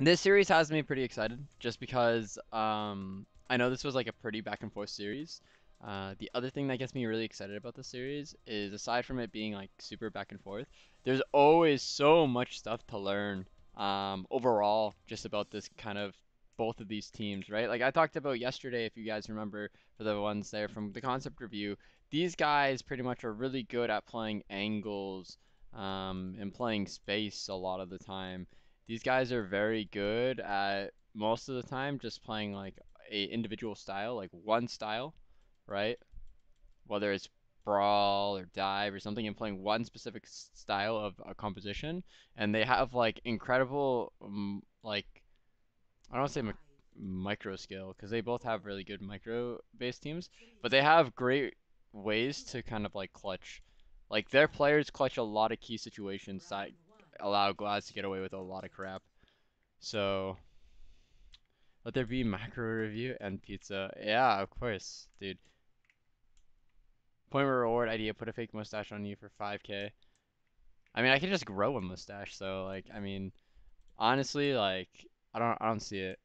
This series has me pretty excited just because I know this was like a pretty back and forth series. The other thing that gets me really excited about this series is aside from it being like super back and forth, there's always so much stuff to learn overall just about this kind of both of these teams, right? Like I talked about yesterday, if you guys remember, for the ones there from the concept review, these guys pretty much are really good at playing angles and playing space a lot of the time. These guys are very good at most of the time just playing like a individual style, like one style, right? Whether it's brawl or dive or something, and playing one specific style of a composition, and they have like incredible like I don't want to say micro skill because they both have really good micro based teams, but they have great ways to kind of like clutch. Like their players clutch a lot of key situations that allow Glads to get away with a lot of crap. So let there be macro review and pizza. Yeah, of course, dude. Point reward idea, put a fake mustache on you for 5K. I mean, I can just grow a mustache, so like, I mean, honestly, like, I don't see it.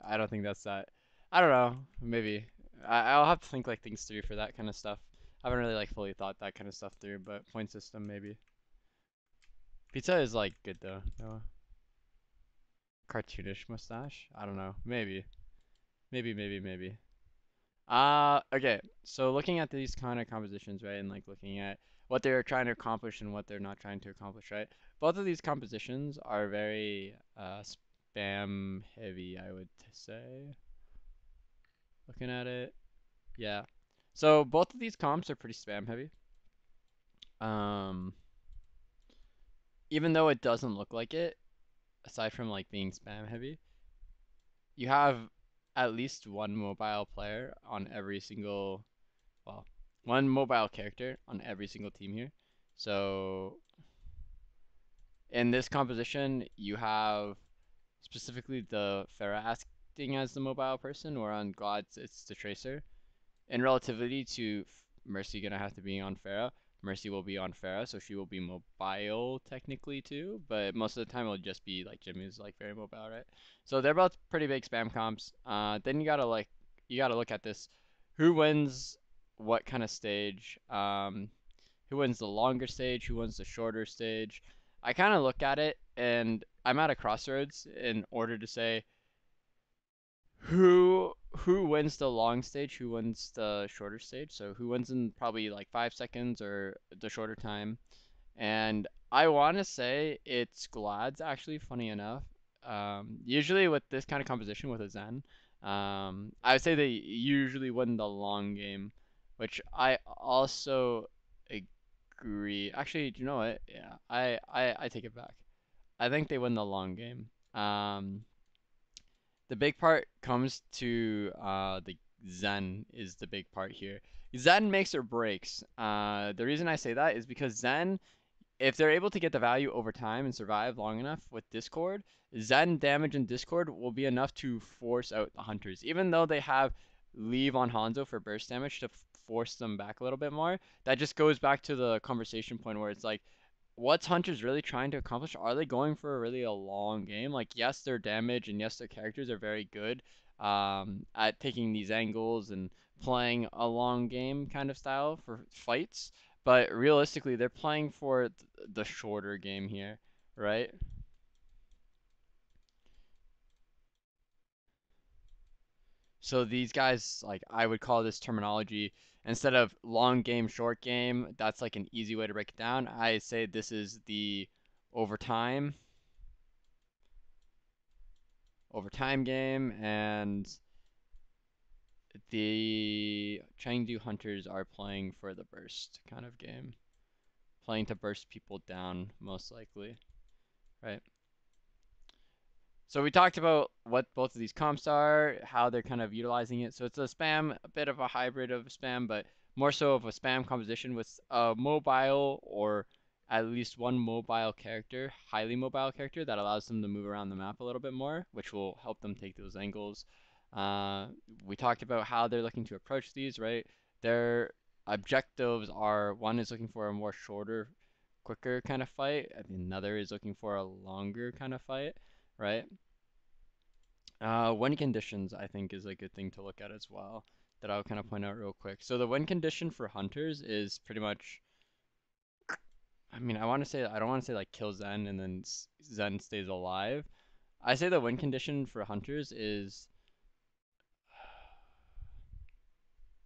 I don't think that's that. I don't know, maybe. I'll have to think like things through for that kind of stuff. I haven't really like fully thought that kind of stuff through, but point system maybe. Pizza is like good though. No, cartoonish mustache. I don't know. Maybe. Maybe. Okay. So looking at these kind of compositions, right, and like looking at what they're trying to accomplish and what they're not trying to accomplish, right? Both of these compositions are very spam heavy, I would say. Looking at it, yeah. So both of these comps are pretty spam heavy. Um, even though it doesn't look like it, aside from like being spam heavy, you have at least one mobile player on every single, well, one mobile character on every single team here. So in this composition, you have specifically the Pharah acting as the mobile person, or on Gods, it's the Tracer. In relativity to Mercy gonna have to be on Pharah, Mercy will be on Pharah, so she will be mobile technically too, but most of the time it'll just be like Jimmy's like very mobile, right? So they're both pretty big spam comps. Then you gotta look at this. Who wins what kind of stage? Who wins the longer stage? Who wins the shorter stage? I kind of look at it and I'm at a crossroads in order to say who wins the long stage, who wins the shorter stage. So who wins in probably like 5 seconds or the shorter time. And I want to say it's Glads actually, funny enough. Usually with this kind of composition with a Zen, I would say they usually win the long game, which I also agree. Actually, do you know what? Yeah, I take it back. I think they win the long game. The big part comes to the Zen is the big part here. Zen makes or breaks. The reason I say that is because Zen, if they're able to get the value over time and survive long enough with Discord, Zen damage in Discord will be enough to force out the hunters. Even though they have leave on Hanzo for burst damage to force them back a little bit more, that just goes back to the conversation point where it's like, what's Hunters really trying to accomplish? Are they going for a really a long game? Like, yes, their damage and yes, their characters are very good at taking these angles and playing a long game kind of style for fights. But realistically, they're playing for the shorter game here, right? So these guys, like, I would call this terminology instead of long game, short game. That's like an easy way to break it down. I say this is the overtime overtime game, and the Chengdu Hunters are playing for the burst kind of game, playing to burst people down most likely, right? So we talked about what both of these comps are, how they're kind of utilizing it. So it's a spam, a bit of a hybrid of spam, but more so of a spam composition with a mobile or at least one mobile character, highly mobile character that allows them to move around the map a little bit more, which will help them take those angles. Uh, we talked about how they're looking to approach these, right? Their objectives are one is looking for a more shorter, quicker kind of fight, and another is looking for a longer kind of fight. right? Win conditions, I think, is a good thing to look at as well, that I'll kind of point out real quick. So the win condition for hunters is pretty much, I mean, I don't want to say like kill Zen and then Zen stays alive. I say the win condition for hunters is,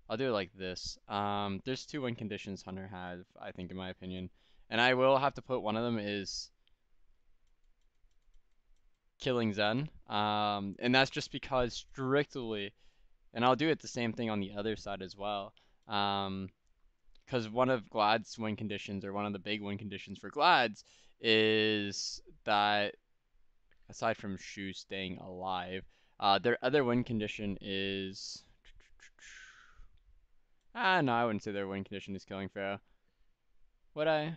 I'll do it like this. There's two win conditions Hunter has, I think, in my opinion, and I will have to put one of them is killing Zen. And that's just because strictly, and I'll do it the same thing on the other side as well. Because one of Glad's win conditions, or one of the big win conditions for Glad's, is that aside from Shu staying alive, their other win condition is. No, I wouldn't say their win condition is killing Pharaoh. Would I?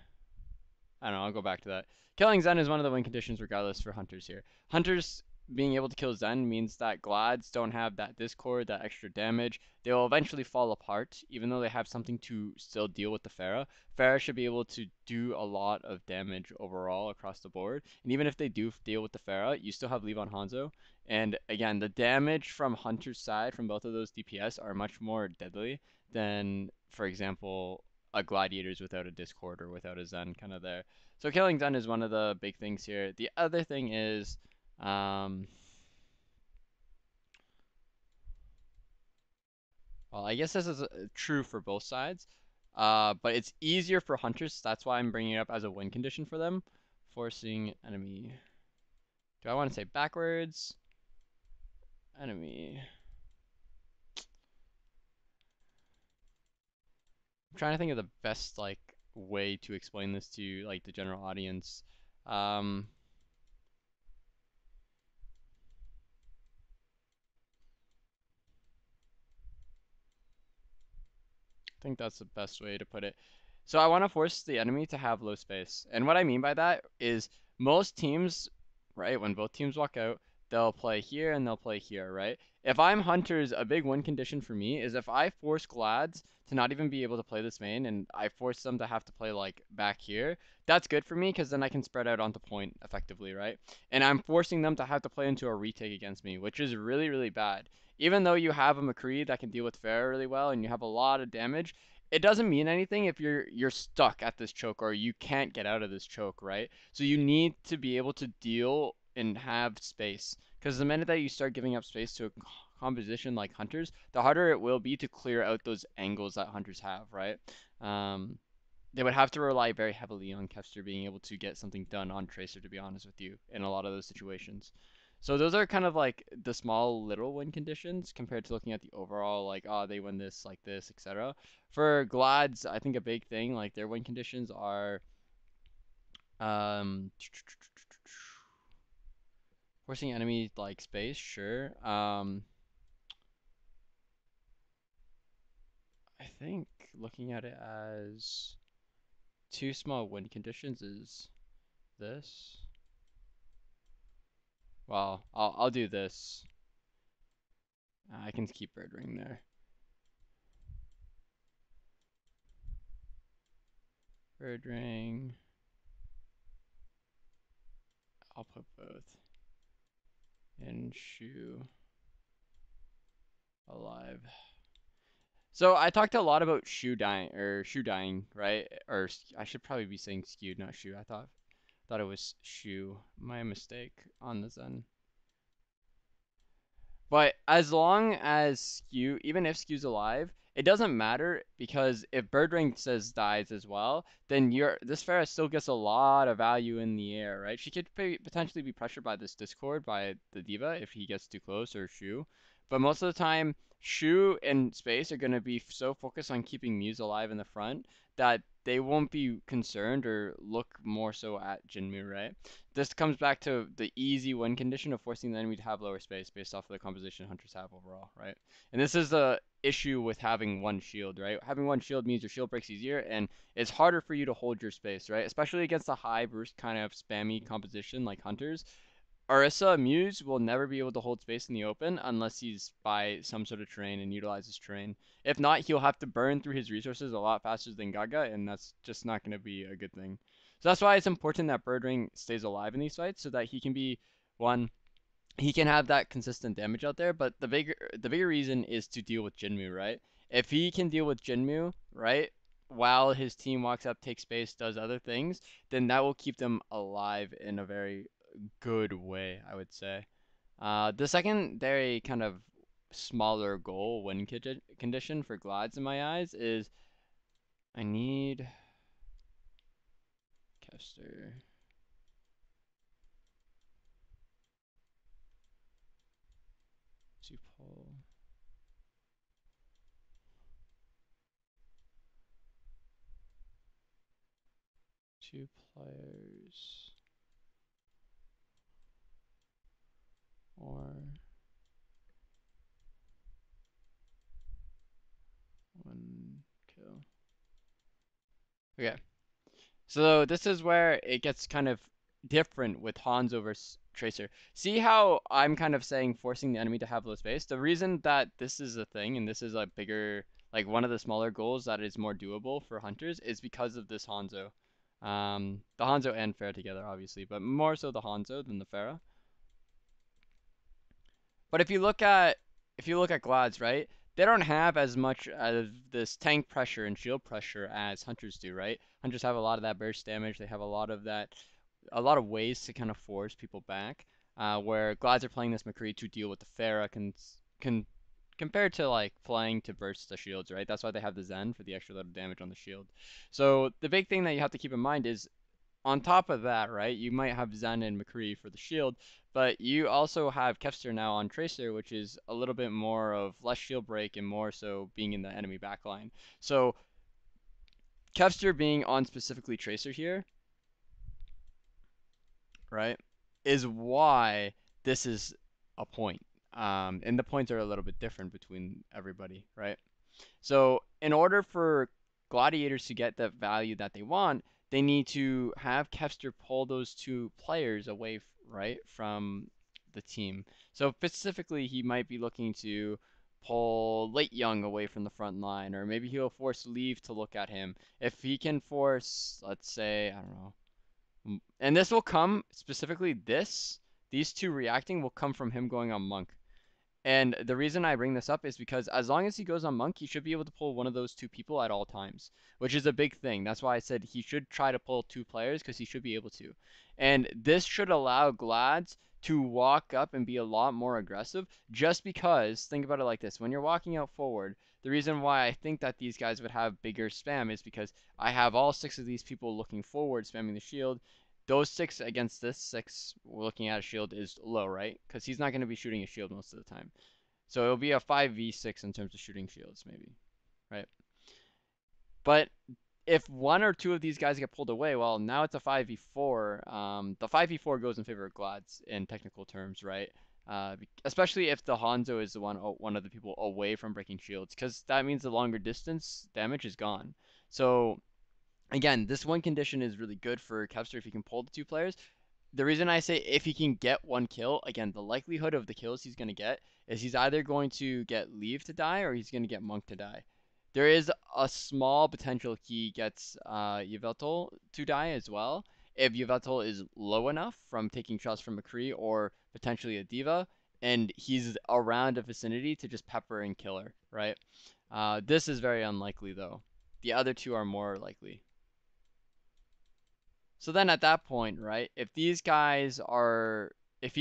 I don't know, I'll go back to that. Killing Zen is one of the win conditions regardless for hunters here. Hunters being able to kill Zen means that Glads don't have that discord, that extra damage. They will eventually fall apart, even though they have something to still deal with the Pharah. Pharah should be able to do a lot of damage overall across the board. And even if they do deal with the Pharah, you still have Levon Hanzo. And again, the damage from Hunter's side from both of those DPS are much more deadly than, for example, a Gladiators without a Discord or without a Zen kind of there. So killing Zen is one of the big things here. The other thing is, well, I guess this is true for both sides, but it's easier for hunters. That's why I'm bringing it up as a win condition for them. Forcing enemy. Do I want to say backwards? Enemy. I'm trying to think of the best like way to explain this to like the general audience. Um, I think that's the best way to put it. So I want to force the enemy to have low space. And what I mean by that is most teams, right, when both teams walk out, they'll play here and they'll play here, right? If I'm Hunters, a big win condition for me is if I force Glads to not even be able to play this main and I force them to have to play like back here, that's good for me because then I can spread out onto point effectively, right? And I'm forcing them to have to play into a retake against me, which is really, really bad. Even though you have a McCree that can deal with Pharah really well and you have a lot of damage, it doesn't mean anything if you're stuck at this choke or you can't get out of this choke, right? So you need to be able to deal and have space. Because the minute that you start giving up space to a composition like Hunters, the harder it will be to clear out those angles that Hunters have, right? Um, they would have to rely very heavily on Kester being able to get something done on Tracer, to be honest with you, in a lot of those situations. So those are kind of like the small little win conditions compared to looking at the overall, like, oh, they win this, like this, etc. For Glads, I think a big thing, like their win conditions are um, forcing enemy like space, sure. I think looking at it as two small win conditions is this. Well, I'll do this. I can keep Bird Ring there. Bird Ring. I'll put both. And Shoe alive. So I talked a lot about shoe dying, right? Or I should probably be saying skewed, not shoe. I thought it was shoe. My mistake on the Zen. But as long as Skew, even if Skew's alive, it doesn't matter because if Birdring says dies as well, then this Pharah still gets a lot of value in the air, right? She could potentially be pressured by this Discord by the Diva if he gets too close or Shu. But most of the time, Shu and Space are going to be so focused on keeping Muse alive in the front that they won't be concerned or look more so at Jinmu, right? This comes back to the easy win condition of forcing the enemy to have lower space based off of the composition hunters have overall, right? And this is the issue with having one shield, right? Having one shield means your shield breaks easier and it's harder for you to hold your space, right? Especially against a high burst kind of spammy composition like hunters. Orisa Muse will never be able to hold space in the open unless he's by some sort of terrain and utilizes terrain. If not, he'll have to burn through his resources a lot faster than Gaga, and that's just not going to be a good thing. So that's why it's important that Birdring stays alive in these fights so that he can be One, he can have that consistent damage out there, but the bigger reason is to deal with Jinmu, right? If he can deal with Jinmu, right, while his team walks up, takes space, does other things, then that will keep them alive in a very good way, I would say. The secondary kind of smaller goal win condition for Glads in my eyes is I need Kester to pull 2 players or 1 kill. Okay, so this is where it gets kind of different with Hanzo versus Tracer. See how I'm kind of saying forcing the enemy to have low space? The reason that this is a thing and this is a bigger, like one of the smaller goals that is more doable for hunters is because of this Hanzo. The Hanzo and Pharah together, obviously, but more so the Hanzo than the Pharah. But if you look at Glads, right? They don't have as much of this tank pressure and shield pressure as hunters do, right? Hunters have a lot of that burst damage. They have a lot of ways to kind of force people back. Where Glads are playing this McCree to deal with the Pharah can compared to like playing to burst the shields, right? That's why they have the Zen for the extra little damage on the shield. So the big thing that you have to keep in mind is on top of that, right, you might have Zen and McCree for the shield, but you also have Kevster now on Tracer, which is a little bit more of less shield break and more so being in the enemy backline. So Kevster being on specifically Tracer here, right, is why this is a point. And the points are a little bit different between everybody, right? So in order for gladiators to get the value that they want, they need to have Kepster pull those 2 players away, right, from the team. So specifically, he might be looking to pull Late Young away from the front line, or maybe he'll force Leave to look at him. If he can force, let's say, I don't know, and this will come specifically these 2 reacting will come from him going on Monk. And the reason I bring this up is because as long as he goes on Monk, he should be able to pull one of those 2 people at all times, which is a big thing. That's why I said he should try to pull 2 players because he should be able to. And this should allow Glads to walk up and be a lot more aggressive just because, think about it like this, when you're walking out forward, the reason why I think that these guys would have bigger spam is because I have all 6 of these people looking forward, spamming the shield. Those 6 against this 6 looking at a shield is low, right? Because he's not going to be shooting a shield most of the time. So it'll be a 5v6 in terms of shooting shields, maybe, right? But if 1 or 2 of these guys get pulled away, well, now it's a 5v4. The 5v4 goes in favor of Glads in technical terms, right? Especially if the Hanzo is the one of the people away from breaking shields, because that means the longer distance damage is gone. So again, this one condition is really good for Kevster if he can pull the 2 players. The reason I say if he can get 1 kill, again, the likelihood of the kills he's going to get is he's either going to get Leave to die or he's going to get Monk to die. There is a small potential he gets Yveltal to die as well. If Yveltal is low enough from taking shots from McCree or potentially a D.Va, and he's around a vicinity to just pepper and kill her, right? This is very unlikely though. The other 2 are more likely. So then at that point, right, if he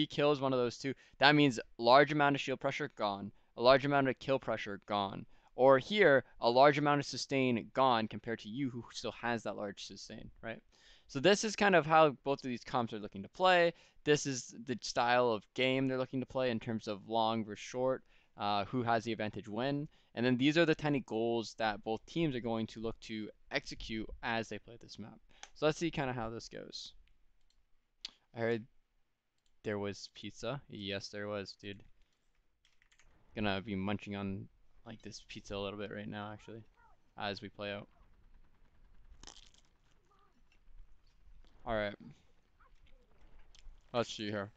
kills one of those 2, that means large amount of shield pressure gone, a large amount of kill pressure gone. Or here, a large amount of sustain gone compared to you who still has that large sustain, right? So this is kind of how both of these comps are looking to play. This is the style of game they're looking to play in terms of long versus short, who has the advantage when. And then these are the tiny goals that both teams are going to look to execute as they play this map. So let's see kind of how this goes. I heard there was pizza. Yes, there was, dude. Gonna be munching on like this pizza a little bit right now, actually, as we play out. All right, let's see here.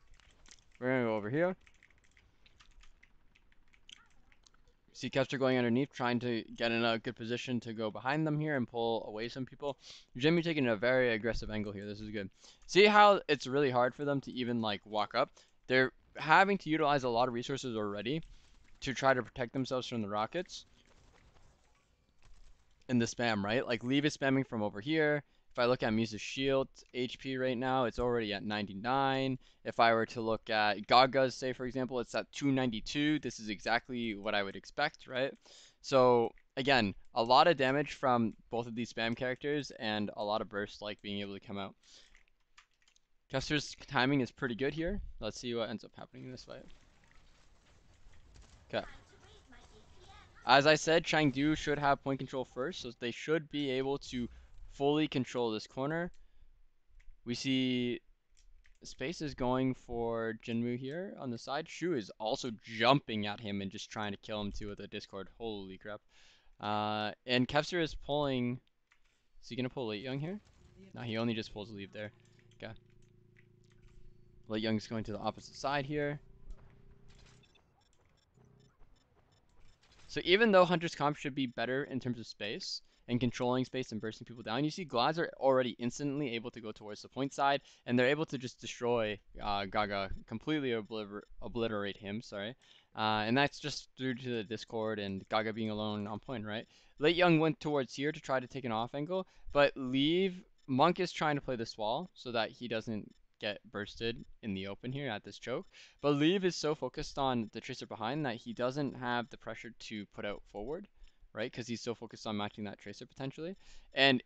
We're gonna go over here. See Kepster going underneath, trying to get in a good position to go behind them here and pull away some people. Jimmy taking a very aggressive angle here. This is good. See how it's really hard for them to even like walk up? They're having to utilize a lot of resources already to try to protect themselves from the rockets in the spam, right? Like Leave is spamming from over here. If I look at Muse's shield HP right now, it's already at 99. If I were to look at Gaga's, say for example, it's at 292. This is exactly what I would expect, right? So again, a lot of damage from both of these spam characters and a lot of burst like being able to come out. Kester's timing is pretty good here. Let's see what ends up happening in this fight. Okay. As I said, Chengdu should have point control first, so they should be able to fully control this corner. We see Space is going for Jinmu here on the side. Shu is also jumping at him and just trying to kill him too with a Discord. Holy crap. And Kevster is pulling... Is he going to pull Late Young here? No, he only just pulls Leave there. Okay. Late Young's going to the opposite side here. So even though Hunter's comp should be better in terms of space and controlling space and bursting people down, you see Glads are already instantly able to go towards the point side, and they're able to just destroy Gaga, completely obliterate him, sorry. And that's just due to the Discord and Gaga being alone on point, right? Late Young went towards here to try to take an off angle, but Monk is trying to play this wall so that he doesn't get bursted in the open here at this choke. But Leave is so focused on the tracer behind that he doesn't have the pressure to put out forward, right? Because he's so focused on matching that tracer potentially. And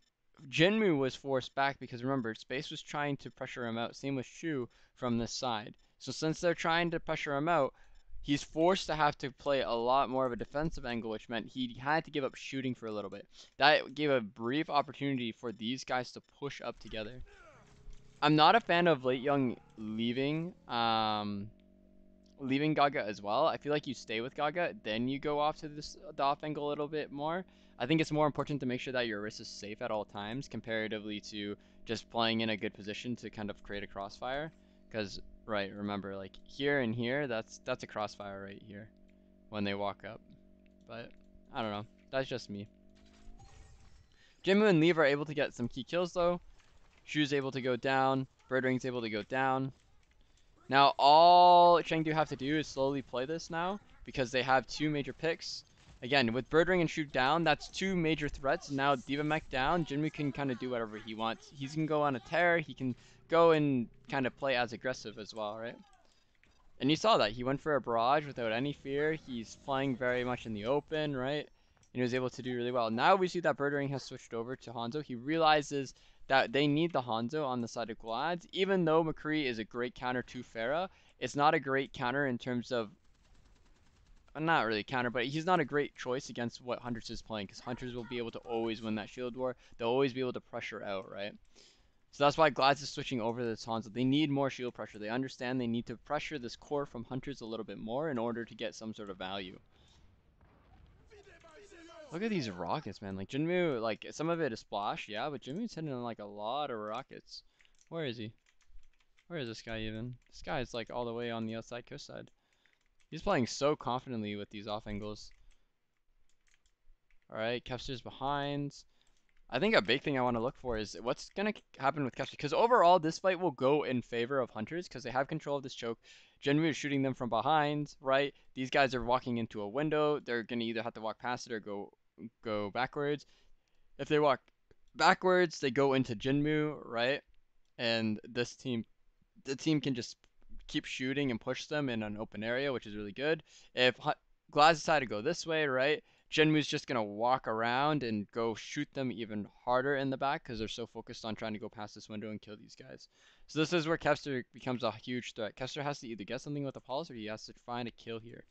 Jinmu was forced back because remember, Space was trying to pressure him out. Same with Shu from this side. So since they're trying to pressure him out, he's forced to have to play a lot more of a defensive angle, which meant he had to give up shooting for a little bit. That gave a brief opportunity for these guys to push up together. I'm not a fan of Late Young leaving Gaga as well. I feel like you stay with Gaga, then you go off to the off angle a little bit more. I think it's more important to make sure that your wrist is safe at all times comparatively to just playing in a good position to kind of create a crossfire. Because right, remember like here and here, that's a crossfire right here when they walk up. But I don't know. That's just me. Jinmu and Leave are able to get some key kills though. Shu's able to go down. Birdring's able to go down. Now all Chengdu have to do is slowly play this now because they have two major picks. Again, with Birdring and Shoot down, that's two major threats. Now Diva Mech down, Jinmu can kind of do whatever he wants. He can go on a tear, he can go and kind of play as aggressive as well, right? And you saw that. He went for a barrage without any fear. He's playing very much in the open, right? And he was able to do really well. Now we see that Birdring has switched over to Hanzo. He realizes that they need the Hanzo on the side of Glads. Even though McCree is a great counter to Pharah, it's not a great counter in terms of... Not really counter, but he's not a great choice against what Hunters is playing. Because Hunters will be able to always win that shield war. They'll always be able to pressure out, right? So that's why Glads is switching over to this Hanzo. They need more shield pressure. They understand they need to pressure this core from Hunters a little bit more in order to get some sort of value. Look at these rockets, man. Like Jinmu, like some of it is splash, yeah, but Jinmu's hitting like a lot of rockets. Where is he? Where is this guy even? This guy is like all the way on the outside coast side. He's playing so confidently with these off angles. Alright, Kepster's behind. I think a big thing I want to look for is what's going to happen with Kepster. Because overall, this fight will go in favor of Hunters because they have control of this choke. Jinmu is shooting them from behind, right? These guys are walking into a window. They're going to either have to walk past it or go backwards. If they walk backwards, they go into Jinmu, right? And the team can just keep shooting and push them in an open area, which is really good. If Glass decide to go this way, right? Jinmu's just going to walk around and go shoot them even harder in the back because they're so focused on trying to go past this window and kill these guys. So this is where Kepster becomes a huge threat. Kepster has to either get something with the pulse or he has to find a kill here.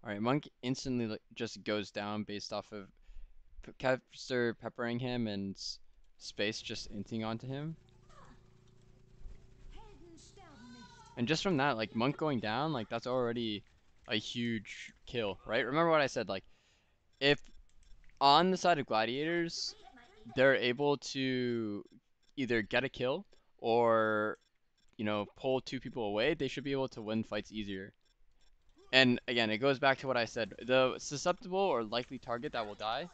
Alright, Monk instantly just goes down based off of Kepster peppering him and Space just inting onto him. And just from that, like Monk going down, like that's already a huge kill, right? Remember what I said, like if on the side of Gladiators, they're able to either get a kill or, you know, pull two people away, they should be able to win fights easier. And again, it goes back to what I said. The susceptible or likely target that will die,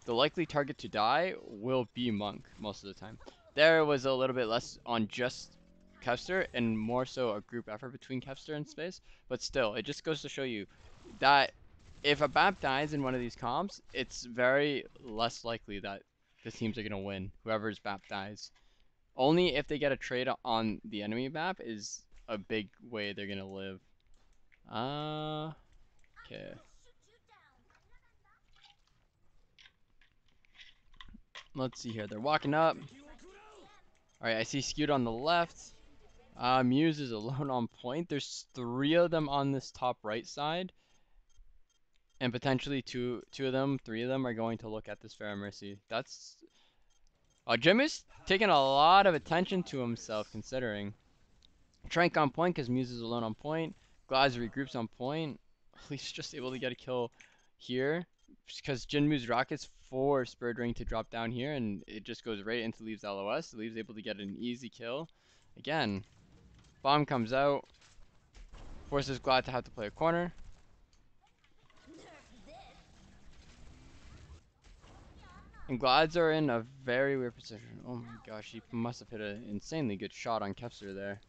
the likely target to die will be Monk most of the time. There was a little bit less on just Kevster and more so a group effort between Kevster and Space. But still, it just goes to show you that if a BAP dies in one of these comps, it's very less likely that the teams are going to win, whoever's BAP dies. Only if they get a trade on the enemy BAP is a big way they're going to live. Okay. Let's see here. They're walking up. Alright, I see Skewed on the left. Muse is alone on point. There's 3 of them on this top right side. And potentially two of them, 3 of them are going to look at this Fair Mercy. That's... Jim is taking a lot of attention to himself considering. Trank on point because Muse is alone on point. Glads regroups on point. He's just able to get a kill here. Because Jinmu's rockets force Birdring to drop down here, and it just goes right into Leaves LOS. Leaves able to get an easy kill. Again, bomb comes out, forces Glad to have to play a corner. And Glads are in a very weird position. Oh my gosh, he must have hit an insanely good shot on Kevster there.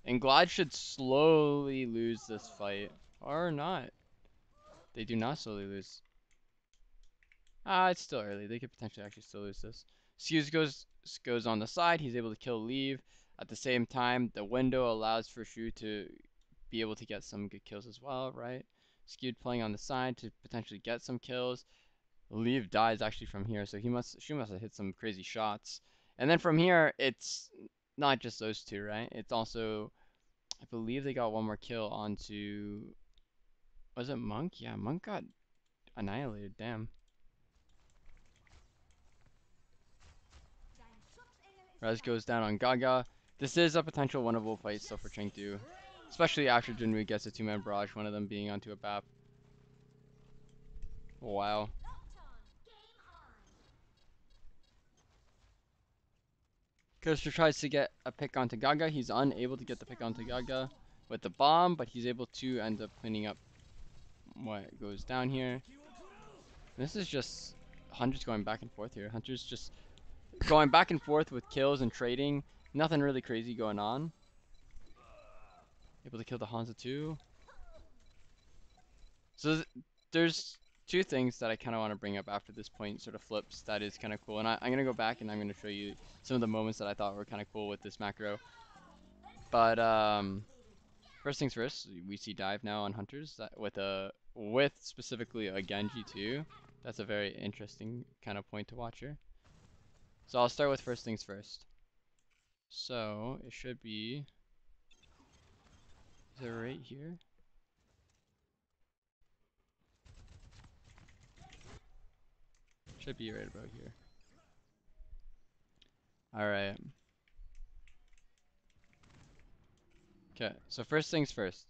And Glad should slowly lose this fight. Or not. They do not slowly lose. It's still early. They could potentially actually still lose this. Skews goes on the side. He's able to kill Leave. At the same time, the window allows for Shu to be able to get some good kills as well, right? Skewed playing on the side to potentially get some kills. Leave dies actually from here, so Shu must have hit some crazy shots. And then from here, it's not just those two, right? It's also, I believe they got one more kill onto, was it Monk? Yeah, Monk got annihilated, damn. Rez goes down on Gaga. This is a potential winnable fight still for Chengdu, especially after Jinmu gets a 2-man barrage, one of them being onto a BAP. Wow. Coaster tries to get a pick onto Gaga. He's unable to get the pick onto Gaga with the bomb, but he's able to end up cleaning up what goes down here. This is just Hunter's going back and forth here. Hunter's just going back and forth with kills and trading. Nothing really crazy going on. Able to kill the Hanzo too. So there's 2 things that I kind of want to bring up after this point sort of flips that is kind of cool. And I'm going to go back and I'm going to show you some of the moments that I thought were kind of cool with this macro. But first things first, we see dive now on Hunters that with specifically a Genji too. That's a very interesting kind of point to watch here. So I'll start with first things first. So it should be, is it right here? Should be right about here. All right. Okay, so first things first.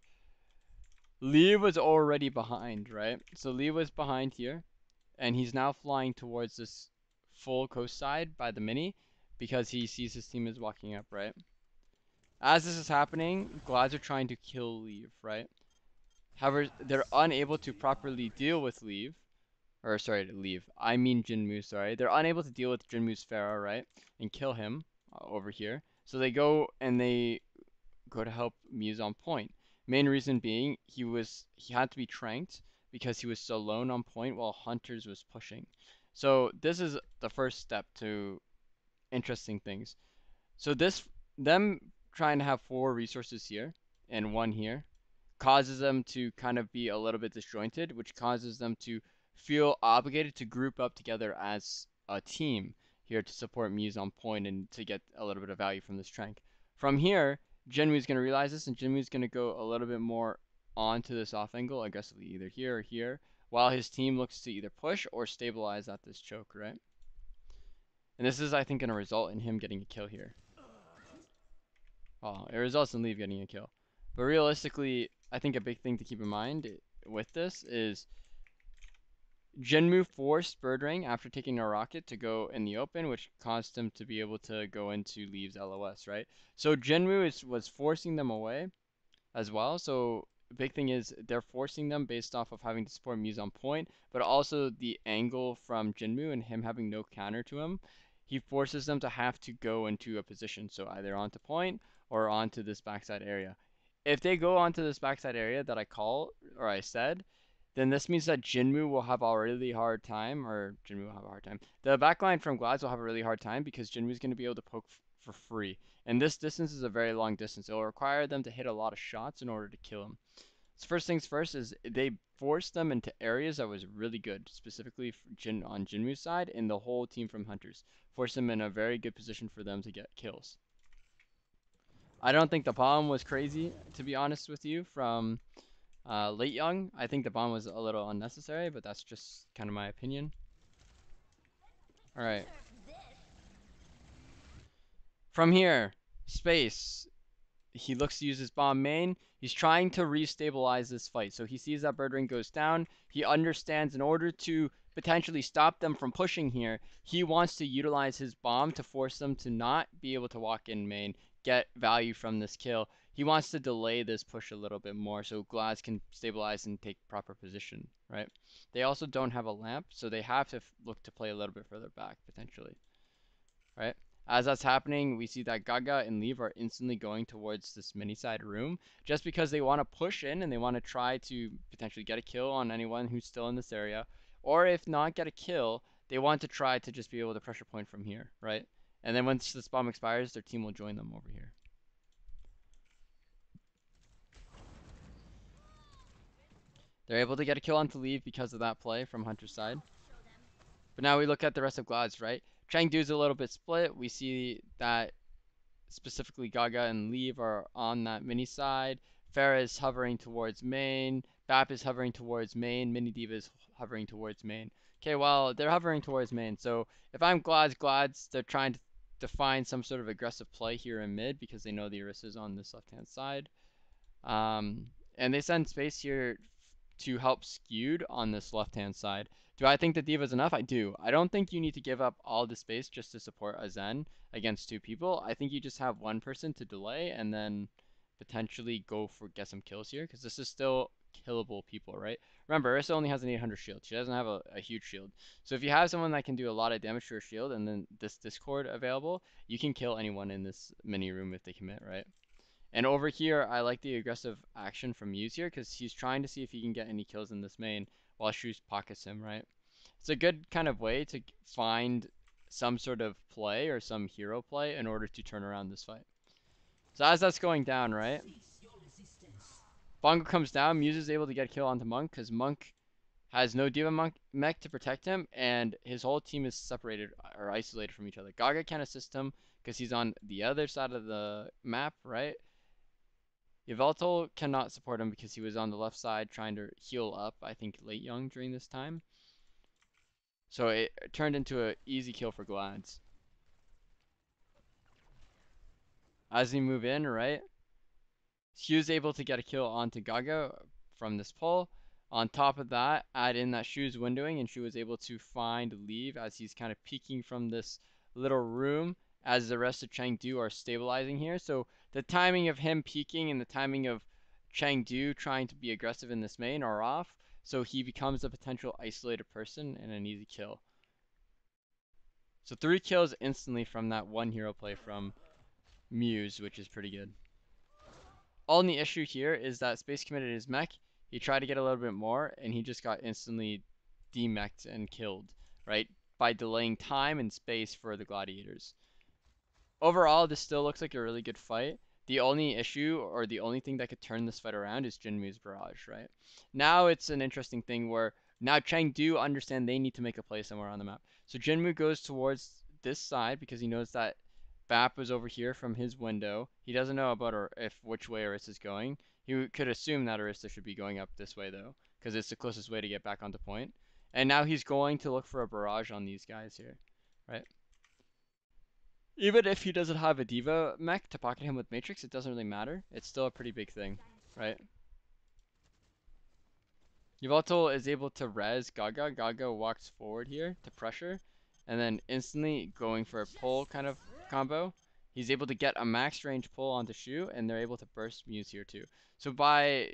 Lee was already behind, right? So Lee was behind here, and he's now flying towards this full coast side by the mini because he sees his team is walking up, right? As this is happening, Glads are trying to kill Leave, right? However, they're unable to properly deal with Leave. Or sorry, Leave. I mean Jinmu, sorry. They're unable to deal with Jinmu's Pharaoh, right? And kill him over here. So they go and they go to help Muse on point. Main reason being he had to be tranked because he was so alone on point while Hunters was pushing. So this is the first step to interesting things. So them trying to have 4 resources here and 1 here causes them to kind of be a little bit disjointed, which causes them to feel obligated to group up together as a team here to support Muse on point and to get a little bit of value from this trank. From here, Jinwoo's going to realize this, and Jinwoo's going to go a little bit more onto this off angle, aggressively either here or here, while his team looks to either push or stabilize at this choke, right? And this is, I think, going to result in him getting a kill here. Well, it results in Leave getting a kill. But realistically, I think a big thing to keep in mind with this is Jinmu forced Birdring after taking a rocket to go in the open, which caused him to be able to go into Leaves LOS, right? So Jinmu was forcing them away as well. So the big thing is they're forcing them based off of having to support Muse on point, but also the angle from Jinmu and him having no counter to him. He forces them to have to go into a position, so either onto point or onto this backside area. If they go onto this backside area that I call or I said, then this means that Jinmu will have a really hard time, or Jinmu will have a hard time. The backline from Glads will have a really hard time because Jinmu's going to be able to poke for free. And this distance is a very long distance. It will require them to hit a lot of shots in order to kill him. So first things first is they forced them into areas that was really good, specifically on Jinmu's side and the whole team from Hunters. Forced them in a very good position for them to get kills. I don't think the bomb was crazy, to be honest with you, from Late Young. I think the bomb was a little unnecessary, but that's just kind of my opinion. All right. From here, space. He looks to use his bomb main. He's trying to restabilize this fight. So he sees that bird ring goes down. He understands in order to potentially stop them from pushing here, he wants to utilize his bomb to force them to not be able to walk in main, get value from this kill. He wants to delay this push a little bit more so Glass can stabilize and take proper position, right? They also don't have a lamp, so they have to look to play a little bit further back potentially, right? As that's happening, we see that Gaga and Leave are instantly going towards this mini side room just because they want to push in and they want to try to potentially get a kill on anyone who's still in this area. Or if not get a kill, they want to try to just be able to pressure point from here, right? And then once this bomb expires, their team will join them over here. They're able to get a kill onto Leave because of that play from Hunter's side. But now we look at the rest of Glads, right? Chengdu's a little bit split. We see that specifically Gaga and Leave are on that mini side. Farah is hovering towards main. Bap is hovering towards main. Mini Diva is hovering towards main. Okay, well, they're hovering towards main. So if I'm Glads, they're trying to find some sort of aggressive play here in mid because they know the Orisa is on this left-hand side. And they send space here to help skewed on this left-hand side. Do I think the Diva is enough? I do. I don't think you need to give up all the space just to support a Zen against two people. I think you just have one person to delay and then potentially go for get some kills here because this is still killable people, right? Remember, Orisa only has an 800 shield. She doesn't have a huge shield. So if you have someone that can do a lot of damage to her shield and then this Discord available, you can kill anyone in this mini room if they commit, right? And over here, I like the aggressive action from Muse here because he's trying to see if he can get any kills in this main while Shoes pockets him, right? It's a good kind of way to find some sort of play or some hero play in order to turn around this fight. So as that's going down, right? Bongo comes down, Muse is able to get a kill onto Monk because Monk has no Diva Monk mech to protect him, and his whole team is separated or isolated from each other. Gaga can't assist him because he's on the other side of the map, right? Yveltal cannot support him because he was on the left side trying to heal up, I think, late young during this time. So it turned into an easy kill for Glads. As they move in, right, he was able to get a kill onto Gaga from this pull. On top of that, add in that Shu's windowing, and she was able to find Leave as he's kind of peeking from this little room as the rest of Chengdu are stabilizing here. So the timing of him peeking and the timing of Chengdu trying to be aggressive in this main are off. So he becomes a potential isolated person and an easy kill. So 3 kills instantly from that one hero play from Muse, which is pretty good. Only issue here is that Space committed his mech. He tried to get a little bit more, and he just got instantly demeched and killed, right? By delaying time and space for the gladiators. Overall, this still looks like a really good fight. The only issue, or the only thing that could turn this fight around is Jinmu's barrage, right? Now it's an interesting thing where now Chengdu understand they need to make a play somewhere on the map. So Jinmu goes towards this side because he knows that Bap was over here from his window. He doesn't know about if which way Orisa is going. He could assume that Orisa should be going up this way though, because it's the closest way to get back onto point. And now he's going to look for a barrage on these guys here, right? Even if he doesn't have a Diva mech to pocket him with Matrix, it doesn't really matter. It's still a pretty big thing, right? Yveltal is able to res Gaga. Gaga walks forward here to pressure, and then instantly going for a pull kind of combo. He's able to get a max range pull onto Shu, and they're able to burst Muse here too. So by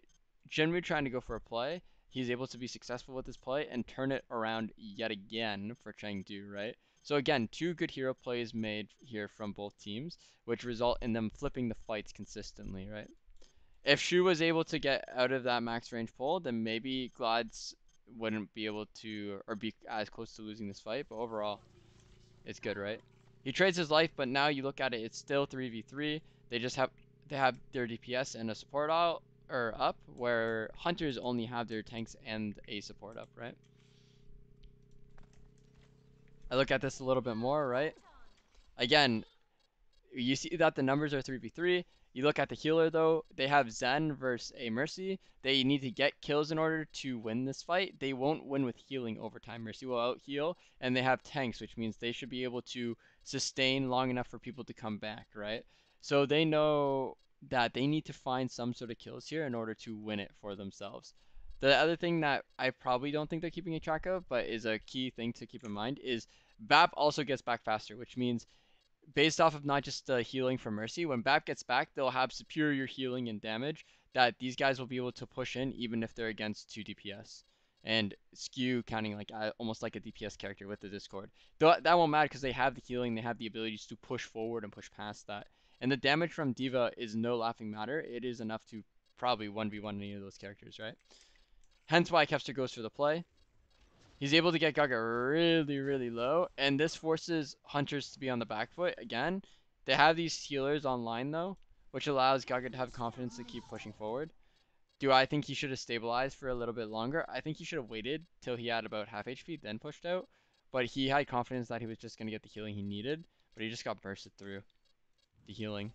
Jinmu trying to go for a play, he's able to be successful with his play and turn it around yet again for Chengdu, right? So again, two good hero plays made here from both teams, which result in them flipping the fights consistently, right? If Shu was able to get out of that max range pull, then maybe Glads wouldn't be able to or be as close to losing this fight. But overall, it's good, right? He trades his life, but now you look at it, it's still 3v3. They just have their DPS and a support out or up, where hunters only have their tanks and a support up, right? I look at this a little bit more, right? Again, you see that the numbers are 3v3. You look at the healer though, they have Zen versus a Mercy. They need to get kills in order to win this fight. They won't win with healing over time. Mercy will out heal, and they have tanks, which means they should be able to sustain long enough for people to come back, right? So they know that they need to find some sort of kills here in order to win it for themselves. The other thing that I probably don't think they're keeping a track of, but is a key thing to keep in mind, is BAP also gets back faster, which means based off of not just the healing from Mercy, when BAP gets back, they'll have superior healing and damage that these guys will be able to push in even if they're against 2 DPS. And Skew counting like almost like a DPS character with the Discord. That won't matter because they have the healing, they have the abilities to push forward and push past that. And the damage from D.Va is no laughing matter. It is enough to probably 1v1 any of those characters, right? Hence why Kevster goes for the play. He's able to get Gaga really, really low, and this forces Hunters to be on the back foot again. They have these healers online though, which allows Gaga to have confidence to keep pushing forward. Do I think he should have stabilized for a little bit longer? I think he should have waited till he had about half HP, then pushed out. But he had confidence that he was just going to get the healing he needed, but he just got bursted through the healing.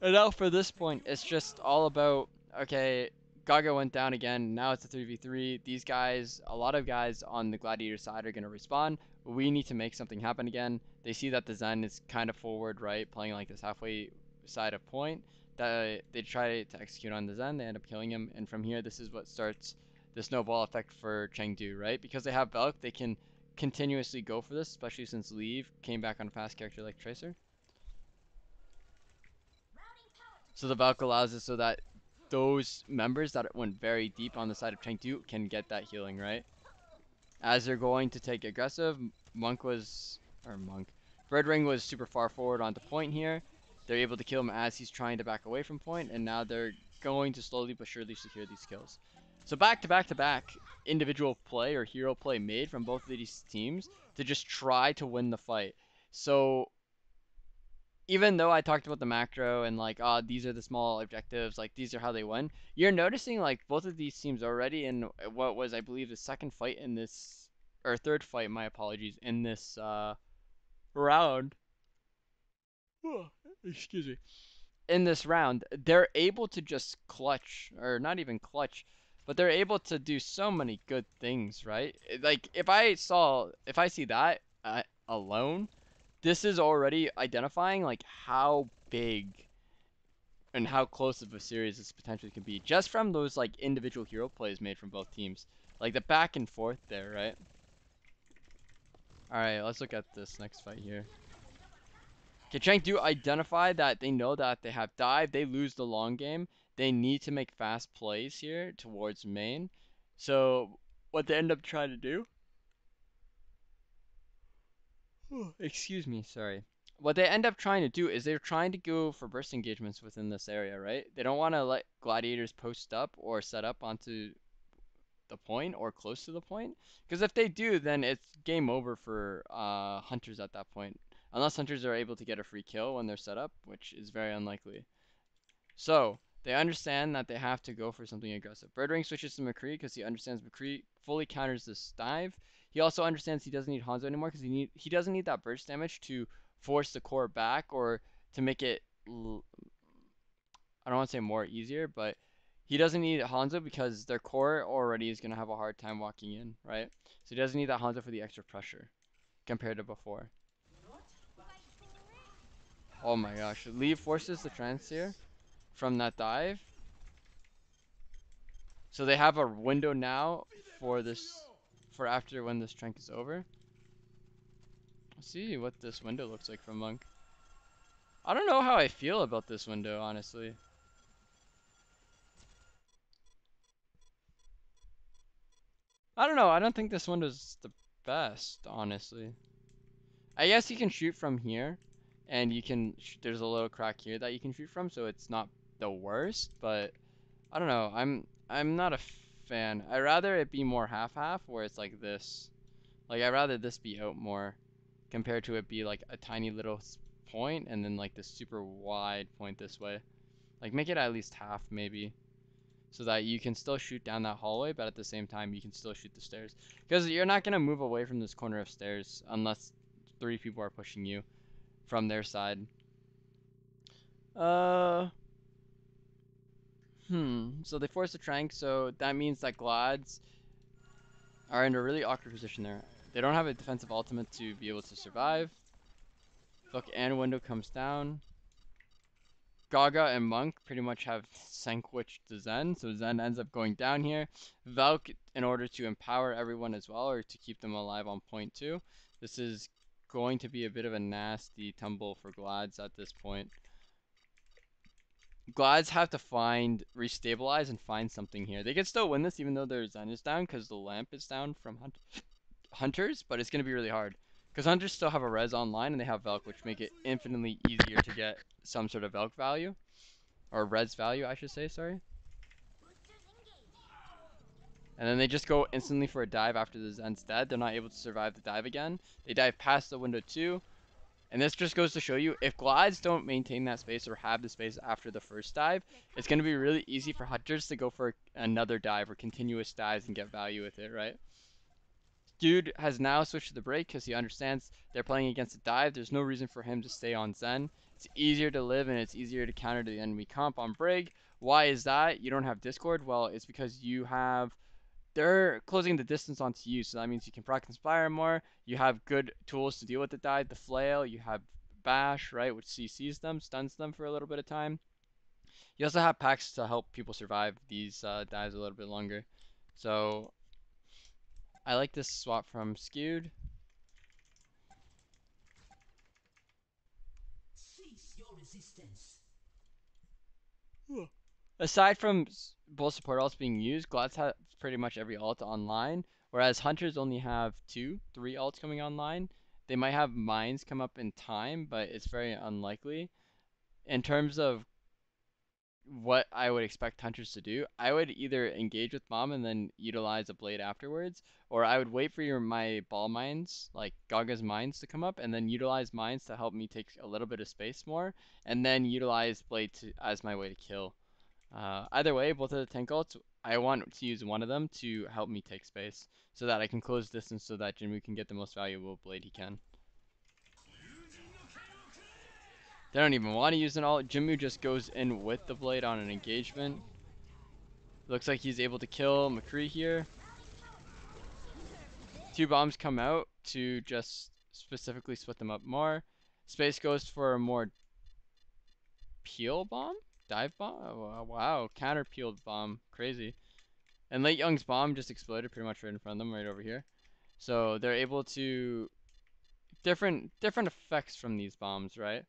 And now for this point, it's just all about, okay, Gaga went down again. Now it's a 3v3. These guys, a lot of guys on the Gladiator side are going to respawn. We need to make something happen again. They see that the Zen is kind of forward, right? Playing like this halfway side of point. That they try to execute on the Zen. They end up killing him. And from here, this is what starts the snowball effect for Chengdu, right? Because they have Belk, they can continuously go for this, especially since Leave came back on a fast character like Tracer. So the Valk allows it so that those members that went very deep on the side of Chengdu can get that healing, right? As they're going to take aggressive, Birdring was super far forward onto point here. They're able to kill him as he's trying to back away from point, and now they're going to slowly but surely secure these kills. So back to back to back individual play or hero play made from both of these teams to just try to win the fight. So even though I talked about the macro and like, these are the small objectives, like these are how they win, you're noticing like both of these teams already in what was, I believe, the second fight in this, or third fight, my apologies, in this round. Excuse me. In this round, they're able to just clutch, or not even clutch, but they're able to do so many good things, right? Like if I see that alone, this is already identifying like how big and how close of a series this potentially can be just from those like individual hero plays made from both teams. Like the back and forth there, right? Alright, let's look at this next fight here. Okay, Chengdu identify that they know that they have dive, they lose the long game. They need to make fast plays here towards main. So what they end up trying to do, excuse me, sorry. What they end up trying to do is they're trying to go for burst engagements within this area, right? They don't want to let gladiators post up or set up onto the point or close to the point. Because if they do, then it's game over for hunters at that point. Unless hunters are able to get a free kill when they're set up, which is very unlikely. So they understand that they have to go for something aggressive. Birdring switches to McCree because he understands McCree fully counters this dive. He also understands he doesn't need Hanzo anymore because he doesn't need that burst damage to force the core back or to make it, I don't want to say more easier, but he doesn't need Hanzo because their core already is going to have a hard time walking in, right? So he doesn't need that Hanzo for the extra pressure compared to before. Oh my gosh. Leave forces the trance here from that dive. So they have a window now for this, for after when this trank is over. Let's see what this window looks like from Monk. I don't know how I feel about this window, honestly. I don't know. I don't think this window's the best, honestly. I guess you can shoot from here, and you can. There's a little crack here that you can shoot from, so it's not the worst. But I don't know. I'm not a fan. I'd rather it be more half-half, where it's like this. Like I'd rather this be out more compared to it be like a tiny little point and then like this super wide point this way. Like make it at least half maybe, so that you can still shoot down that hallway, but at the same time you can still shoot the stairs. Because you're not gonna move away from this corner of stairs unless 3 people are pushing you from their side. Uh, So they force a trank, so that means that Glads are in a really awkward position there. They don't have a defensive ultimate to be able to survive. Book and window comes down. Gaga and Monk pretty much have sandwiched the Zen, so Zen ends up going down here. Valk, in order to empower everyone as well, or to keep them alive on point 2. This is going to be a bit of a nasty tumble for Glads at this point. Glads have to restabilize and find something here. They can still win this even though their Zen is down because the lamp is down from Hunters, but it's going to be really hard. Because Hunters still have a res online and they have Velk, which make it infinitely easier to get some sort of Velk value. Or res value, I should say, sorry. And then they just go instantly for a dive after the Zen's dead. They're not able to survive the dive again. They dive past the window too. And this just goes to show you, if Glides don't maintain that space or have the space after the first dive, it's going to be really easy for Hunters to go for another dive or continuous dives and get value with it, right? Dude has now switched to the break because he understands they're playing against a dive. There's no reason for him to stay on Zen. It's easier to live and it's easier to counter the enemy comp on Brig. Why is that? You don't have Discord? Well, it's because you have they're closing the distance onto you, so that means you can proc inspire more. You have good tools to deal with the dive, the flail. You have bash, right, which CCs them, stuns them for a little bit of time. You also have packs to help people survive these dives a little bit longer. So I like this swap from Skewed. Aside from both support ults being used, Glads have pretty much every ult online, whereas Hunters only have 3 ults coming online. They might have mines come up in time, but it's very unlikely. In terms of what I would expect Hunters to do, I would either engage with bomb and then utilize a blade afterwards, or I would wait for my ball mines, like Gaga's mines, to come up, and then utilize mines to help me take a little bit of space more, and then utilize blade as my way to kill. Either way, both of the tank ults, I want to use one of them to help me take space, so that I can close distance so that Jinwoo can get the most valuable blade he can. They don't even want to use an ult. Jinwoo just goes in with the blade on an engagement. Looks like he's able to kill McCree here. 2 bombs come out to just specifically split them up more. Space goes for a more peel bomb? Dive bomb? Oh, wow, counter peeled bomb. Crazy. And Late Young's bomb just exploded pretty much right in front of them, right over here. So they're able to different effects from these bombs, right?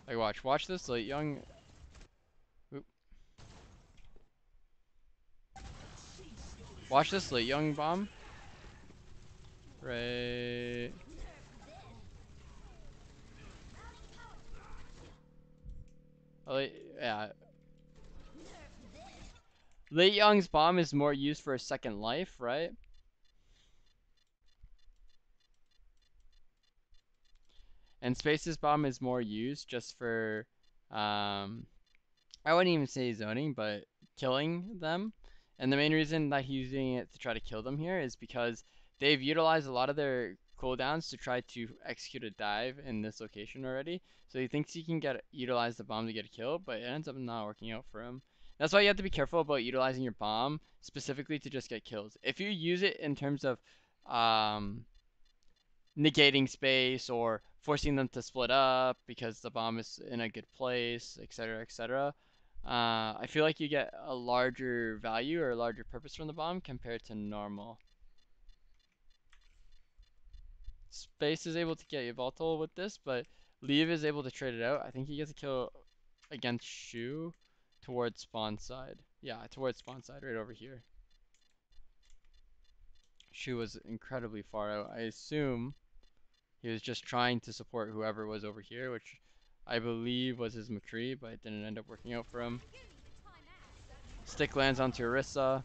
Like watch this Late Young. Oop. Watch this Late Young bomb. Right. Yeah. Late Young's bomb is more used for a second life, right? And Space's bomb is more used just for, I wouldn't even say zoning, but killing them. And the main reason that he's using it to try to kill them here is because they've utilized a lot of their cooldowns to try to execute a dive in this location already. So he thinks he can utilize the bomb to get a kill, but it ends up not working out for him. That's why you have to be careful about utilizing your bomb specifically to just get kills. If you use it in terms of negating space or forcing them to split up because the bomb is in a good place, etc., etc. I feel like you get a larger value or a larger purpose from the bomb compared to normal. Space is able to get volatile with this, but Leave is able to trade it out. I think he gets a kill against Shu towards spawn side. Yeah, towards spawn side, right over here. Shu was incredibly far out. I assume he was just trying to support whoever was over here, which I believe was his McCree, but it didn't end up working out for him. Stick lands onto Orisa.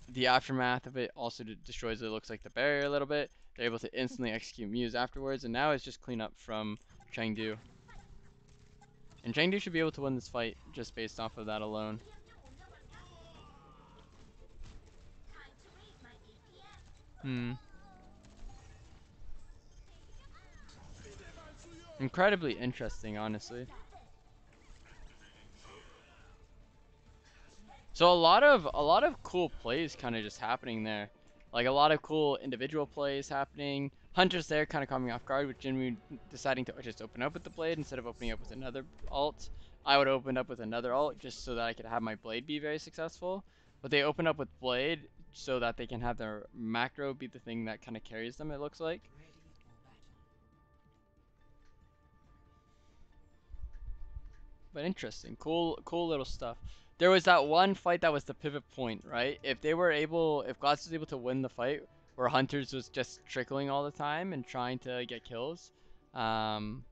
The aftermath of it also destroys it. Looks like the barrier a little bit. They're able to instantly execute Muse afterwards, and now it's just cleanup from Chengdu. And Chengdu should be able to win this fight just based off of that alone. Incredibly interesting, honestly. So a lot of cool plays kind of just happening there. Like a lot of cool individual plays happening. Hunter's there kind of caught me off guard with Jinmu deciding to just open up with the blade instead of opening up with another alt. I would open up with another alt just so that I could have my blade be very successful. But they open up with blade so that they can have their macro be the thing that kind of carries them, it looks like. But interesting. Cool little stuff. There was that one fight that was the pivot point, right? If Glass was able to win the fight where Hunters was just trickling all the time and trying to get kills, um,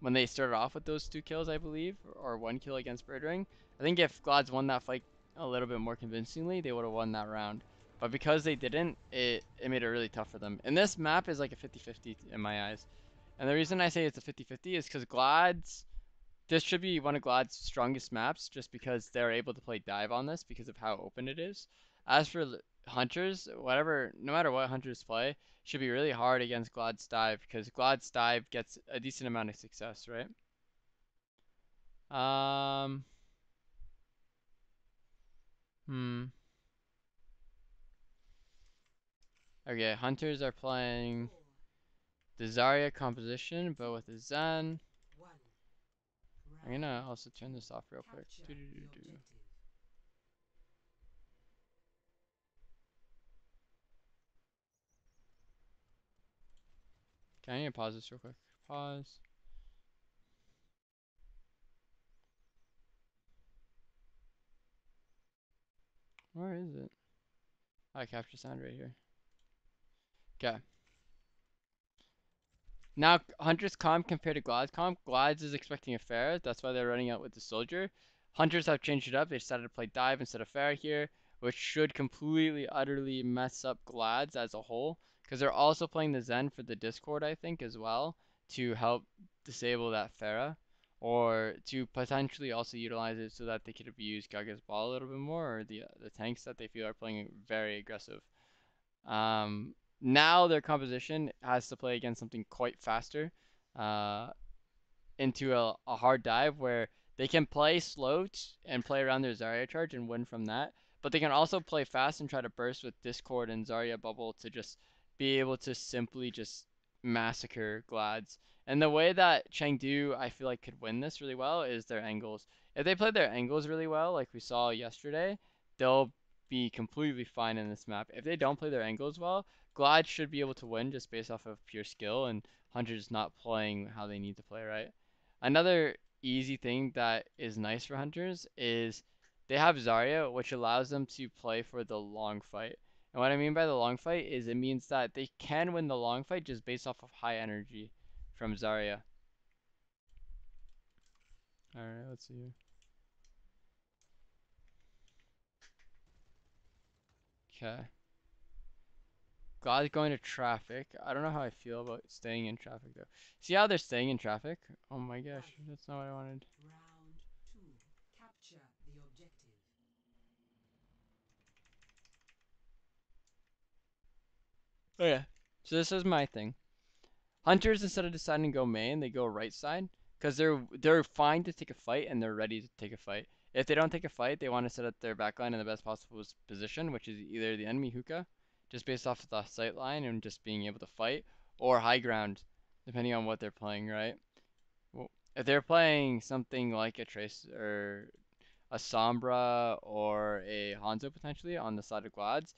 when they started off with those 2 kills, I believe, or 1 kill against Birdring, I think if Glads won that fight a little bit more convincingly, they would have won that round. But because they didn't, it made it really tough for them. And this map is like a 50-50 in my eyes. And the reason I say it's a 50-50 is because Glads this should be one of Glad's strongest maps just because they're able to play dive on this because of how open it is. As for Hunters, no matter what Hunters play, should be really hard against Glad's dive because Glad's dive gets a decent amount of success, right? Um, hmm. Okay, Hunters are playing the Zarya composition, but with a Zen. I'm gonna also turn this off real quick. Can I need to pause this real quick? Pause. Where is it? I capture sound right here. Okay. Now, Hunter's comp compared to Glad's comp, Glad's is expecting a fair. That's why they're running out with the soldier. Hunters have changed it up. They decided to play dive instead of fair here, which should completely, utterly mess up Glad's as a whole. Because they're also playing the Zen for the Discord, I think, as well, to help disable that Pharah. Or to potentially also utilize it so that they could abuse Gaga's ball a little bit more, or the tanks that they feel are playing very aggressive. Now their composition has to play against something quite faster, uh, into a hard dive where they can play slow and play around their Zarya charge and win from that. But they can also play fast and try to burst with Discord and Zarya bubble to just be able to simply just massacre Glads. And the way that Chengdu I feel like could win this really well is their angles. If they play their angles really well, like we saw yesterday, they'll be completely fine in this map. If they don't play their angles well, Glad should be able to win just based off of pure skill and Hunter's not playing how they need to play, right? Another easy thing that is nice for Hunters is they have Zarya, which allows them to play for the long fight. And what I mean by the long fight is it means that they can win the long fight just based off of high energy from Zarya. Alright, let's see here. Okay. God's going to traffic. I don't know how I feel about staying in traffic though. See how they're staying in traffic? Oh my gosh, that's not what I wanted. Round 2. Capture the objective. Okay. So this is my thing. Hunters, instead of deciding to go main, they go right side because they're fine to take a fight and they're ready to take a fight. If they don't take a fight, they want to set up their backline in the best possible position, which is either the enemy hookah, just based off of the sight line and just being able to fight, or high ground, depending on what they're playing, right? Well, if they're playing something like a Trace or a Sombra or a Hanzo potentially on the side of Glads,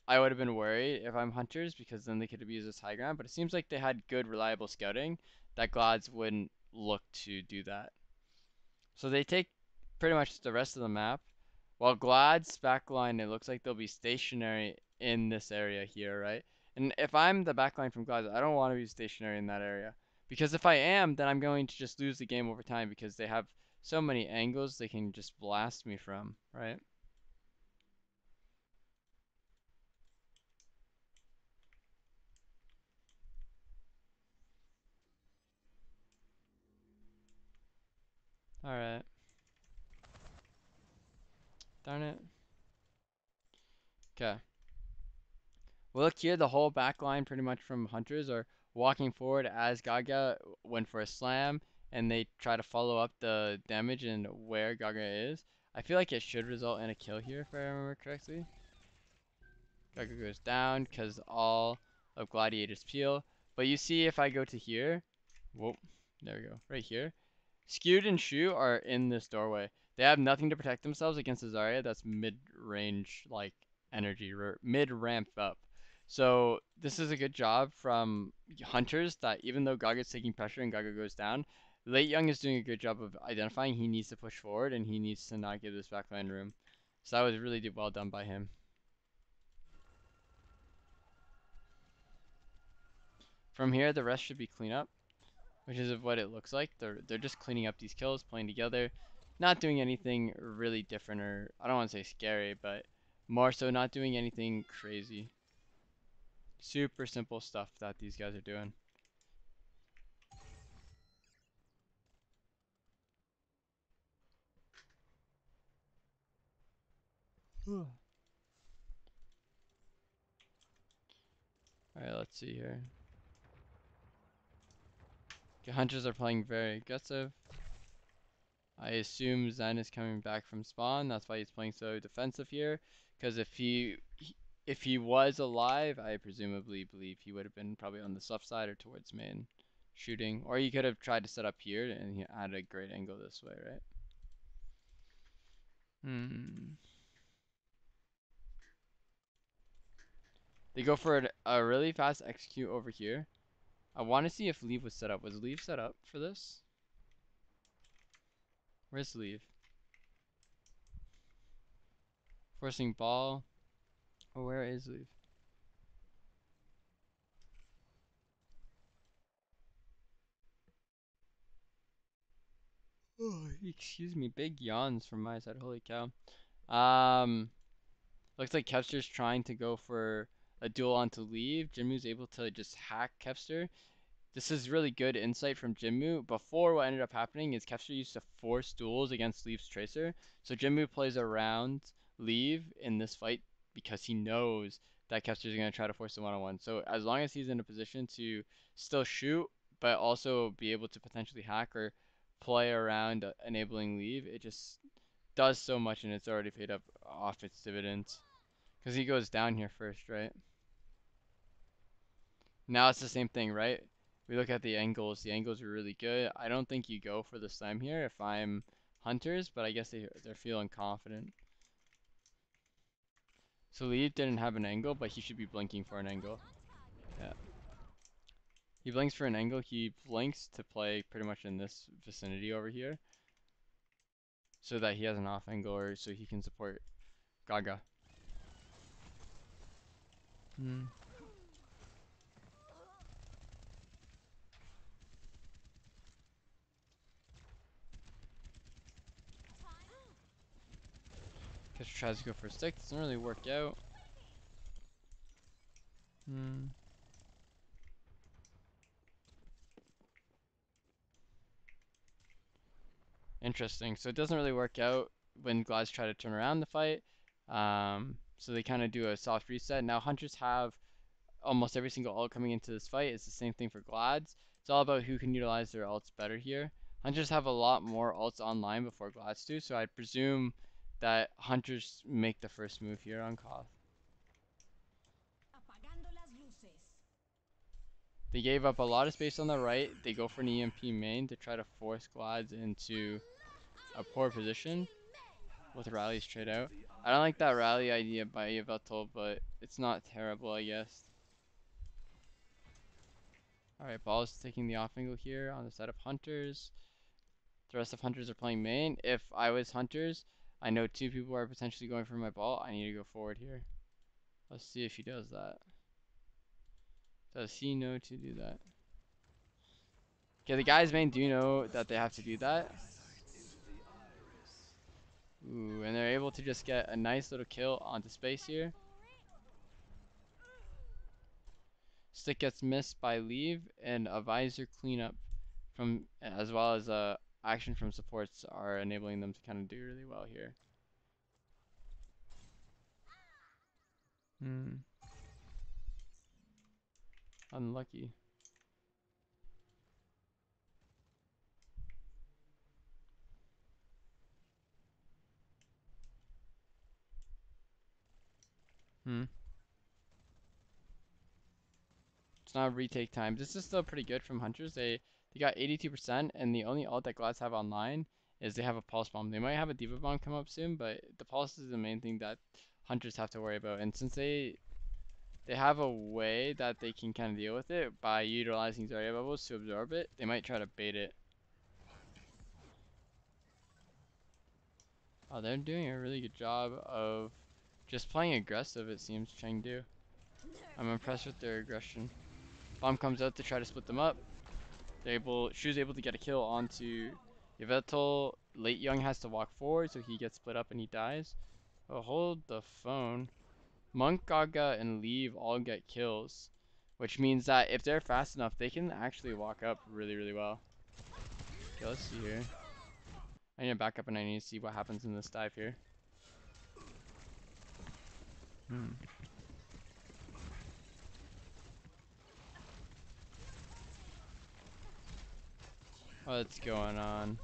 I would have been worried if I'm Hunters because then they could abuse this high ground. But it seems like they had good, reliable scouting that Glads wouldn't look to do that. So they take pretty much the rest of the map. While Glad's backline, it looks like they'll be stationary in this area here, right? And if I'm the backline from Glad, I don't want to be stationary in that area. Because if I am, then I'm going to just lose the game over time because they have so many angles they can just blast me from, right? Alright. Darn it. Okay. Well, look here, the whole back line pretty much from Hunters are walking forward as Gaga went for a slam, and they try to follow up the damage and where Gaga is. I feel like it should result in a kill here, if I remember correctly. Gaga goes down because all of Gladiator's peel. But you see, if I go to here, whoop, there we go, right here. Skewed and Shu are in this doorway. They have nothing to protect themselves against a Zarya that's mid-range, like, energy, mid-ramp up. So this is a good job from Hunters that even though Gaga's taking pressure and Gaga goes down, Late Young is doing a good job of identifying he needs to push forward and he needs to not give this backline room. So that was really well done by him. From here, the rest should be cleanup, which is what it looks like. They're just cleaning up these kills, playing together, not doing anything really different or I don't want to say scary, but more so not doing anything crazy. Super simple stuff that these guys are doing. All right, let's see here. Okay, Hunters are playing very aggressive. I assume Zen is coming back from spawn. That's why he's playing so defensive here. Because if he was alive, I presumably believe he would have been probably on the left side or towards main shooting. Or he could have tried to set up here and he had a great angle this way, right? Hmm. They go for a really fast execute over here. I want to see if Leave was set up. Was Leave set up for this? Where's Leave? Forcing ball. Oh, where is Leave? Oh, excuse me. Big yawns from my side. Holy cow. Um, Looks like Kevster's trying to go for a duel onto Leave. Jinmu's able to just hack Kevster. This is really good insight from Jinmu. Before, what ended up happening is Kevster used to force duels against Leave's Tracer. So Jinmu plays around Leave in this fight because he knows that Kevster's going to try to force a one-on-one. So as long as he's in a position to still shoot, but also be able to potentially hack or play around enabling Leave, it just does so much and it's already paid up off its dividends. Because he goes down here first, right? Now it's the same thing, right? We look at the angles. The angles are really good. I don't think you go for the slam here if I'm Hunters, but I guess they're feeling confident. So Lee didn't have an angle, but he should be blinking for an angle. Yeah. He blinks for an angle. He blinks to play pretty much in this vicinity over here so that he has an off angle or so he can support Gaga. Hmm. Catcher tries to go for a stick. Doesn't really work out. Hmm. Interesting. So it doesn't really work out when Glads try to turn around the fight. So they kind of do a soft reset. Now Hunters have almost every single ult coming into this fight. It's the same thing for Glads. It's all about who can utilize their ults better here. Hunters have a lot more ults online before Glads do, so I presume that Hunters make the first move here on Koth. Apagando las luces. They gave up a lot of space on the right. They go for an EMP main to try to force Glads into a poor position with rally straight out. I don't like that rally idea by Yveltal, but it's not terrible, I guess. Alright, ball is taking the off angle here on the side of Hunters. The rest of Hunters are playing main. If I was Hunters, I know two people are potentially going for my ball. I need to go forward here. Let's see if he does that. Does he know to do that? Okay, the guys main do know that they have to do that. Ooh, and they're able to just get a nice little kill onto space here. Stick gets missed by leave, and a visor cleanup from as well as action from supports are enabling them to kind of do really well here. Hmm. Unlucky. Hmm. It's not retake time. This is still pretty good from Hunters. They got 82%, and the only ult that Glads have online is they have a pulse bomb. They might have a diva bomb come up soon, but the pulse is the main thing that Hunters have to worry about. And since they have a way that they can kind of deal with it by utilizing Zarya bubbles to absorb it, they might try to bait it. Oh, they're doing a really good job of just playing aggressive, it seems, Chengdu. I'm impressed with their aggression. Bomb comes out to try to split them up. Shu's able to get a kill onto Yveltal. Late Young has to walk forward, so he gets split up and he dies. Oh, hold the phone. Monk, Gaga, and Leave all get kills, which means that if they're fast enough, they can actually walk up really, really well. Okay, let's see here. I need to back up and I need to see what happens in this dive here. Hmm. What's going on?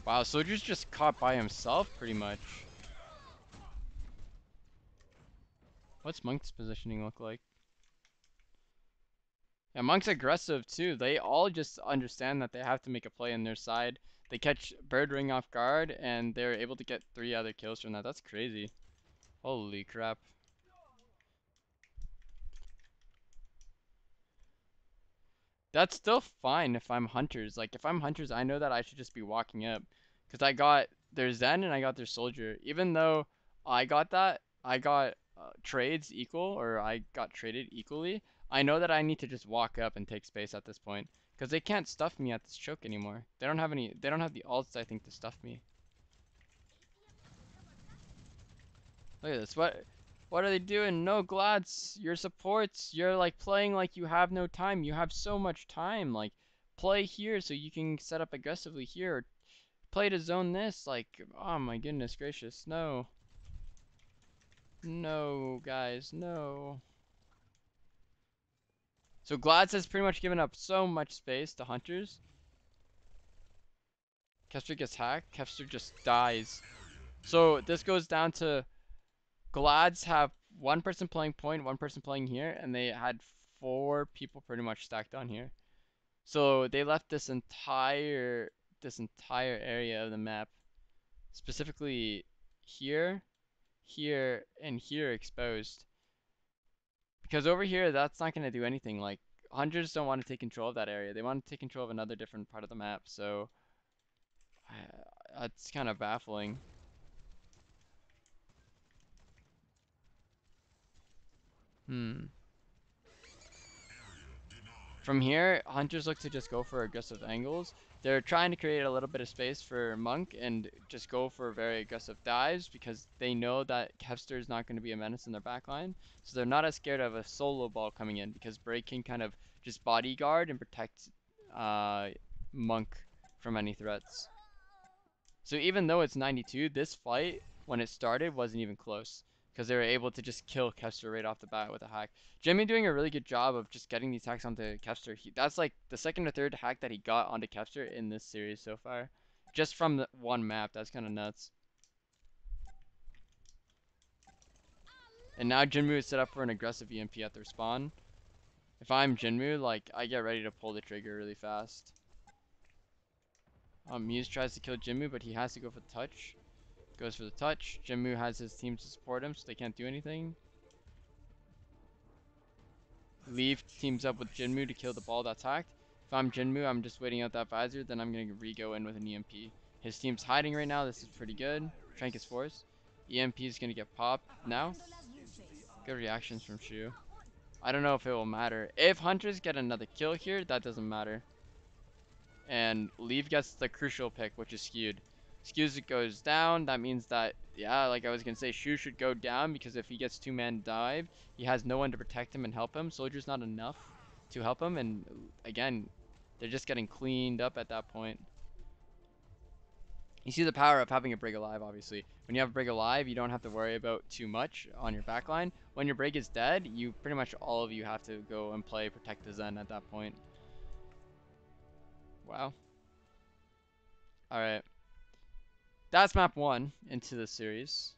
Wow, Soldier's just caught by himself pretty much. What's Monk's positioning look like? Yeah, Monk's aggressive too. They all just understand that they have to make a play on their side. They catch Bird Ring off guard and they're able to get 3 other kills from that. That's crazy. Holy crap. That's still fine if I'm Hunters. Like, if I'm Hunters, I know that I should just be walking up. Because I got their Zen and I got their Soldier. Even though I got trades equal, or I got traded equally, I know that I need to just walk up and take space at this point. Because they can't stuff me at this choke anymore. They don't have the ults, I think, to stuff me. Look at this. What are they doing? No, Glads, your supports, you're like playing like you have no time. You have so much time. Like, play here so you can set up aggressively here. Or play to zone this. Like, oh my goodness gracious. No. No, guys, no. So Glads has pretty much given up so much space to Hunters. Kester gets hacked. Kester just dies. So this goes down to Glads have one person playing point, one person playing here, and they had 4 people pretty much stacked on here. So they left this entire area of the map, specifically here, here, and here exposed. Because over here, that's not going to do anything. Like, Hunters don't want to take control of that area. They want to take control of another different part of the map. So that's kind of baffling. Hmm. From here, Hunters look to just go for aggressive angles. They're trying to create a little bit of space for Monk and just go for very aggressive dives because they know that Kevster is not going to be a menace in their backline. So they're not as scared of a solo ball coming in because Bray can kind of just bodyguard and protect uh, Monk from any threats. So even though it's 92, this fight, when it started, wasn't even close. Because they were able to just kill Kevster right off the bat with a hack. Jimmy doing a really good job of just getting these hacks onto Kevster. That's like the second or third hack that he got onto Kevster in this series so far. just from the one map. That's kind of nuts. And now Jinmu is set up for an aggressive EMP at their spawn. If I'm Jinmu, like, I get ready to pull the trigger really fast. Muse tries to kill Jinmu, but he has to go for the touch. Goes for the touch. Jinmu has his team to support him, so they can't do anything. Leaf teams up with Jinmu to kill the ball that's hacked. If I'm Jinmu, I'm just waiting out that visor, then I'm going to re-go in with an EMP. His team's hiding right now. This is pretty good. Trank is forced. EMP is going to get popped now. Good reactions from Shu. I don't know if it will matter. If Hunters get another kill here, that doesn't matter. And Leaf gets the crucial pick, which is skewed. Skewed goes down. That means that, yeah, like I was going to say, Shu should go down because if he gets two-man dive, he has no one to protect him and help him. Soldier's not enough to help him. And again, they're just getting cleaned up at that point. You see the power of having a Brig alive, obviously. When you have a Brig alive, you don't have to worry about too much on your backline. When your Brig is dead, you pretty much all of you have to go and play Protect the Zen at that point. Wow. Alright. That's map 1 into the series.